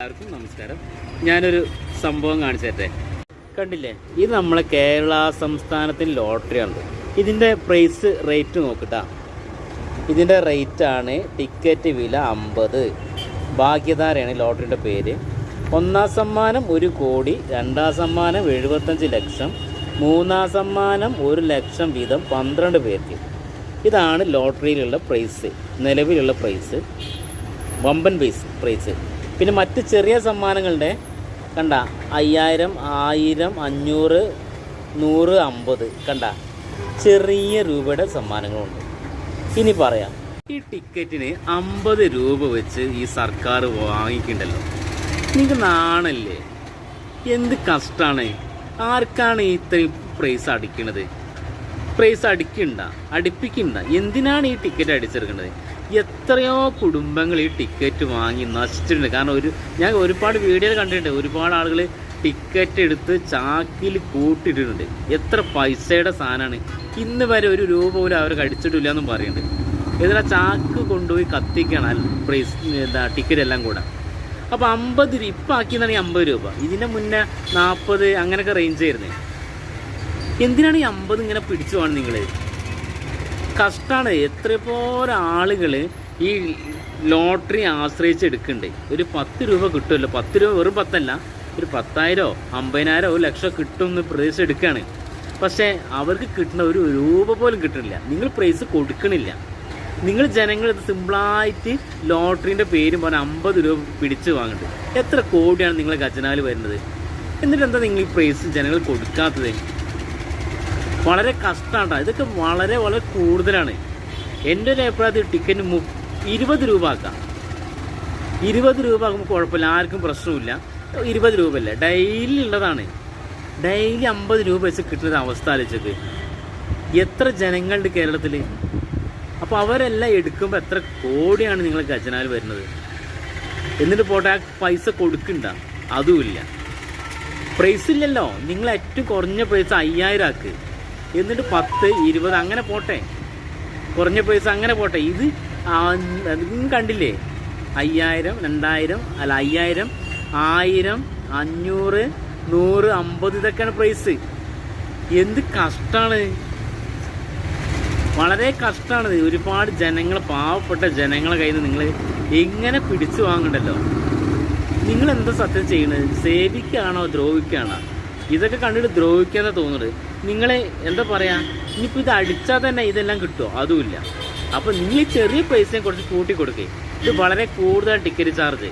എല്ലാവർക്കും നമസ്കാരം. ഞാനൊരു സംഭവം കാണിച്ചു തരട്ടെ. കണ്ടില്ലേ, ഇത് നമ്മളെ കേരള സംസ്ഥാനത്തിന് ലോട്ടറിയാണ്. ഇതിൻ്റെ റേറ്റ് നോക്കട്ടാ. ഇതിൻ്റെ റേറ്റാണ് ടിക്കറ്റ് വില 50. ഭാഗ്യധാരയാണ് ലോട്ടറിയുടെ പേര്. ഒന്നാം സമ്മാനം 1 കോടി, രണ്ടാം സമ്മാനം 75 ലക്ഷം, മൂന്നാം സമ്മാനം 1 ലക്ഷം വീതം 12 പേർക്ക്. ഇതാണ് ലോട്ടറിയിലുള്ള പ്രൈസ്, നിലവിലുള്ള പ്രൈസ്, വമ്പൻ പ്രൈസ്. പിന്നെ മറ്റ് ചെറിയ സമ്മാനങ്ങളുടെ കണ്ട 5000, 1000, 500, 100, 50 കണ്ട ചെറിയ രൂപയുടെ സമ്മാനങ്ങളുണ്ട്. ഇനി പറയാം, ഈ ടിക്കറ്റിന് 50 രൂപ വെച്ച് ഈ സർക്കാർ വാങ്ങിക്കണ്ടല്ലോ. നിങ്ങൾക്ക് നാണല്ലേ? എന്ത് കഷ്ടമാണ്. ആർക്കാണ് ഇത്രയും പ്രൈസ് അടിക്കണത്? പ്രൈസ് അടുപ്പിക്കണ്ട. എന്തിനാണ് ഈ ടിക്കറ്റ് അടിച്ചെടുക്കുന്നത്? എത്രയോ കുടുംബങ്ങൾ ഈ ടിക്കറ്റ് വാങ്ങി നശിച്ചിട്ടുണ്ട്. കാരണം ഞാൻ ഒരുപാട് വീഡിയോയിൽ കണ്ടിട്ടുണ്ട്, ഒരുപാട് ആളുകൾ ടിക്കറ്റ് എടുത്ത് ചാക്കിൽ കൂട്ടിയിട്ടുണ്ട്. എത്ര പൈസയുടെ സാധനമാണ്. ഇന്ന് വരെ 1 രൂപ പോലും അവർക്ക് അടിച്ചിട്ടില്ല എന്നും പറയുന്നുണ്ട്. ഇതിനാ ചാക്ക് കൊണ്ടുപോയി കത്തിക്കണം ടിക്കറ്റ് എല്ലാം കൂടെ. അപ്പോൾ 50 രൂപ ഇപ്പം ആക്കിയെന്നാണ് 50 രൂപ. ഇതിൻ്റെ മുന്നേ 40 അങ്ങനെയൊക്കെ റേഞ്ച് ആയിരുന്നേ. എന്തിനാണ് ഈ 50 ഇങ്ങനെ പിടിച്ചു പോകണം? നിങ്ങൾ കഷ്ടമാണ്. എത്രപോലെ ആളുകൾ ഈ ലോട്ടറി ആശ്രയിച്ചെടുക്കുന്നുണ്ട്. ഒരു 10 രൂപ കിട്ടുമല്ലോ. 10 രൂപ വെറും 10 അല്ല, ഒരു 10,000, 50,000, 1 ലക്ഷം കിട്ടുമെന്ന് പ്രൈസ് എടുക്കുകയാണ്. പക്ഷേ അവർക്ക് കിട്ടുന്ന 1 രൂപ പോലും കിട്ടുന്നില്ല. നിങ്ങൾ പ്രൈസ് കൊടുക്കണില്ല. നിങ്ങൾ ജനങ്ങൾ സിമ്പിളായിട്ട് ലോട്ടറിൻ്റെ പേരും പറഞ്ഞ് 50 രൂപ പിടിച്ച് വാങ്ങുന്നുണ്ട്. എത്ര കോടിയാണ് നിങ്ങളെ ഖജനാവിൽ വരുന്നത്? എന്നിട്ട് എന്താ നിങ്ങൾ ഈ പ്രൈസ് ജനങ്ങൾ കൊടുക്കാത്തത്? വളരെ കഷ്ടമാണ്. ഇതൊക്കെ വളരെ വളരെ കൂടുതലാണ്. എൻ്റെ ഒരു അഭിപ്രായത്തിൽ ടിക്കറ്റ് 20 രൂപ ആക്കാം. 20 രൂപ ആകുമ്പോൾ കുഴപ്പമില്ല, ആർക്കും പ്രശ്നമില്ല. 20 രൂപ അല്ലേ, ഡെയിലി ഉള്ളതാണ്. ഡെയിലി 50 രൂപ വെച്ച് കിട്ടുന്ന അവസ്ഥ ആലോചിച്ചത്. എത്ര ജനങ്ങളുണ്ട് കേരളത്തിൽ? അപ്പോൾ അവരെല്ലാം എടുക്കുമ്പോൾ എത്ര കോടിയാണ് നിങ്ങളെ ഖജനാവിൽ വരുന്നത്? എന്നിട്ട് പോട്ടെ, ആ പൈസ കൊടുക്കണ്ട, അതുമില്ല. പ്രൈസ് ഇല്ലല്ലോ. നിങ്ങൾ ഏറ്റവും കുറഞ്ഞ പ്രൈസ് 5000 ആക്ക്. എന്നിട്ട് 10, 20 അങ്ങനെ പോട്ടെ, കുറഞ്ഞ പ്രൈസ് അങ്ങനെ പോട്ടെ. ഇത് കണ്ടില്ലേ, 5000, 2000 അല്ല 5000, 1000, 500, 100, 50 ഇതൊക്കെയാണ് പ്രൈസ്. എന്ത് കഷ്ടമാണ്, വളരെ കഷ്ടമാണ്. ഒരുപാട് ജനങ്ങൾ, പാവപ്പെട്ട ജനങ്ങളെ കയ്യിൽ നിന്ന് നിങ്ങൾ എങ്ങനെ പിടിച്ചു വാങ്ങണ്ടല്ലോ. നിങ്ങളെന്താ സത്യം ചെയ്യുന്നത്? സേവിക്കുകയാണോ ദ്രോഹിക്കുകയാണോ? ഇതൊക്കെ കണ്ടിട്ട് ദ്രോഹിക്കാന്ന് തോന്നുന്നത്. നിങ്ങളെ എന്താ പറയുക, ഇനിയിപ്പോൾ ഇത് അടിച്ചാൽ തന്നെ ഇതെല്ലാം കിട്ടുമോ? അതുമില്ല. അപ്പോൾ നിങ്ങൾ ചെറിയ പൈസയും കുറച്ച് കൂട്ടി കൊടുക്കേ. ഇത് വളരെ കൂടുതൽ ടിക്കറ്റ് ചാർജ്.